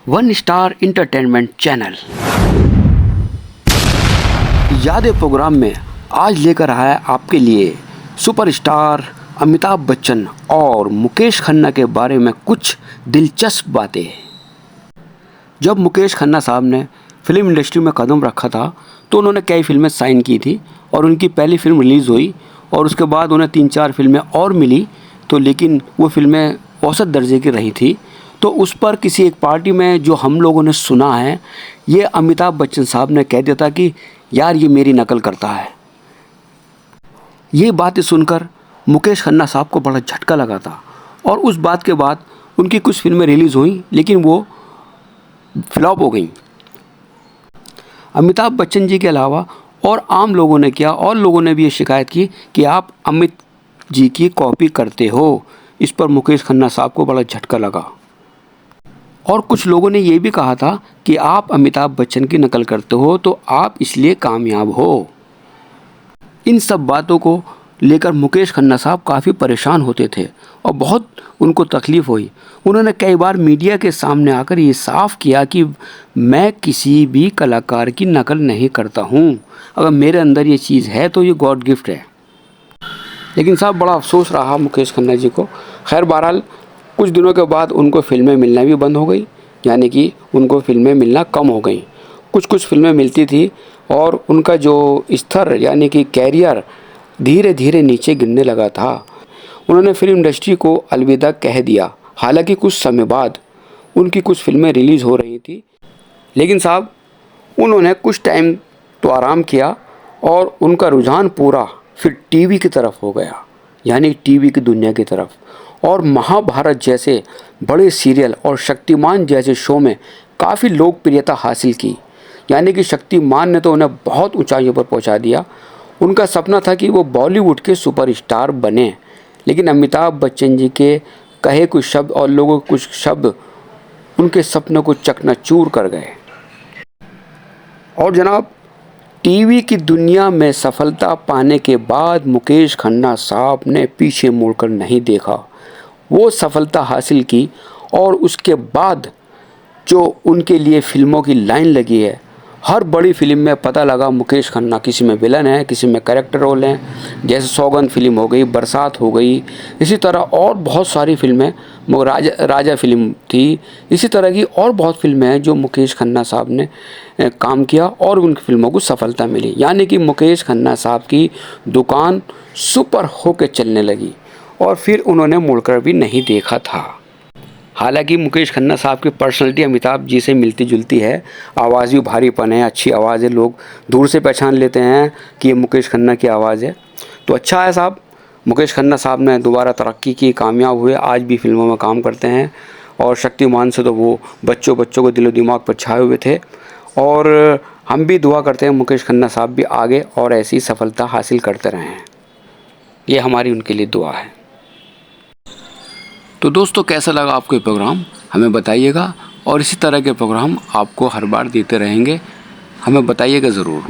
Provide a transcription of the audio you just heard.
One star entertainment channel यादें programme में आज लेकर आया है आपके लिए सुपरस्टार अमिताभ बच्चन और मुकेश खन्ना के बारे में कुछ दिलचस्प बातें। जब मुकेश खन्ना साहब ने फिल्म इंडस्ट्री में कदम रखा था तो उन्होंने कई फिल्में साइन की थी और उनकी पहली फिल्म रिलीज़ हुई और उसके बाद उन्हें 3-4 फिल्में और मिली तो लेकिन वो फिल्में औसत दर्जे की रही थी। तो उस पर किसी एक पार्टी में जो हम लोगों ने सुना है, ये अमिताभ बच्चन साहब ने कह दिया था कि यार ये मेरी नकल करता है। ये बातें सुनकर मुकेश खन्ना साहब को बड़ा झटका लगा था और उस बात के बाद उनकी कुछ फिल्में रिलीज़ हुई लेकिन वो फ्लॉप हो गई। अमिताभ बच्चन जी के अलावा और आम लोगों ने किया और लोगों ने भी ये शिकायत की कि आप अमित जी की कॉपी करते हो। इस पर मुकेश खन्ना साहब को बड़ा झटका लगा और कुछ लोगों ने ये भी कहा था कि आप अमिताभ बच्चन की नकल करते हो तो आप इसलिए कामयाब हो। इन सब बातों को लेकर मुकेश खन्ना साहब काफ़ी परेशान होते थे और बहुत उनको तकलीफ़ हुई। उन्होंने कई बार मीडिया के सामने आकर ये साफ किया कि मैं किसी भी कलाकार की नकल नहीं करता हूँ, अगर मेरे अंदर ये चीज़ है तो ये गॉड गिफ्ट है। लेकिन साहब बड़ा अफसोस रहा मुकेश खन्ना जी को। खैर बहरहाल कुछ दिनों के बाद उनको फिल्में मिलना भी बंद हो गई, यानी कि उनको फिल्में मिलना कम हो गई। कुछ फिल्में मिलती थी और उनका जो स्तर यानी कि कैरियर धीरे धीरे नीचे गिरने लगा था। उन्होंने फिल्म इंडस्ट्री को अलविदा कह दिया। हालांकि कुछ समय बाद उनकी कुछ फिल्में रिलीज़ हो रही थी, लेकिन साहब उन्होंने कुछ टाइम तो आराम किया और उनका रुझान पूरा फिर टीवी की तरफ हो गया, यानी टीवी की दुनिया की तरफ। और महाभारत जैसे बड़े सीरियल और शक्तिमान जैसे शो में काफ़ी लोकप्रियता हासिल की, यानी कि शक्तिमान ने तो उन्हें बहुत ऊंचाइयों पर पहुंचा दिया। उनका सपना था कि वो बॉलीवुड के सुपरस्टार बने, लेकिन अमिताभ बच्चन जी के कहे कुछ शब्द और लोगों के कुछ शब्द उनके सपनों को चकनाचूर कर गए। और जनाब टीवी की दुनिया में सफलता पाने के बाद मुकेश खन्ना साहब ने पीछे मुड़कर नहीं देखा। वो सफलता हासिल की और उसके बाद जो उनके लिए फिल्मों की लाइन लगी है, हर बड़ी फिल्म में पता लगा मुकेश खन्ना किसी में विलन है, किसी में कैरेक्टर रोल हैं। जैसे सौगंध फिल्म हो गई, बरसात हो गई, इसी तरह और बहुत सारी फिल्में, राजा फिल्म थी, इसी तरह की और बहुत फिल्में हैं जो मुकेश खन्ना साहब ने काम किया और उनकी फिल्मों को सफलता मिली। यानी कि मुकेश खन्ना साहब की दुकान सुपर होकर चलने लगी और फिर उन्होंने मुड़कर भी नहीं देखा था। हालांकि मुकेश खन्ना साहब की पर्सनैलिटी अमिताभ जी से मिलती जुलती है, आवाज़ भी भारीपन है, अच्छी आवाज़ है, लोग दूर से पहचान लेते हैं कि ये मुकेश खन्ना की आवाज़ है। तो अच्छा है साहब, मुकेश खन्ना साहब ने दोबारा तरक्की की, कामयाब हुए, आज भी फिल्मों में काम करते हैं और शक्तिमान से तो वो बच्चों को दिलो दिमाग पर छाए हुए थे। और हम भी दुआ करते हैं मुकेश खन्ना साहब भी आगे और ऐसी सफलता हासिल करते रहें, ये हमारी उनके लिए दुआ है। तो दोस्तों कैसा लगा आपको ये प्रोग्राम हमें बताइएगा और इसी तरह के प्रोग्राम आपको हर बार देते रहेंगे, हमें बताइएगा ज़रूर।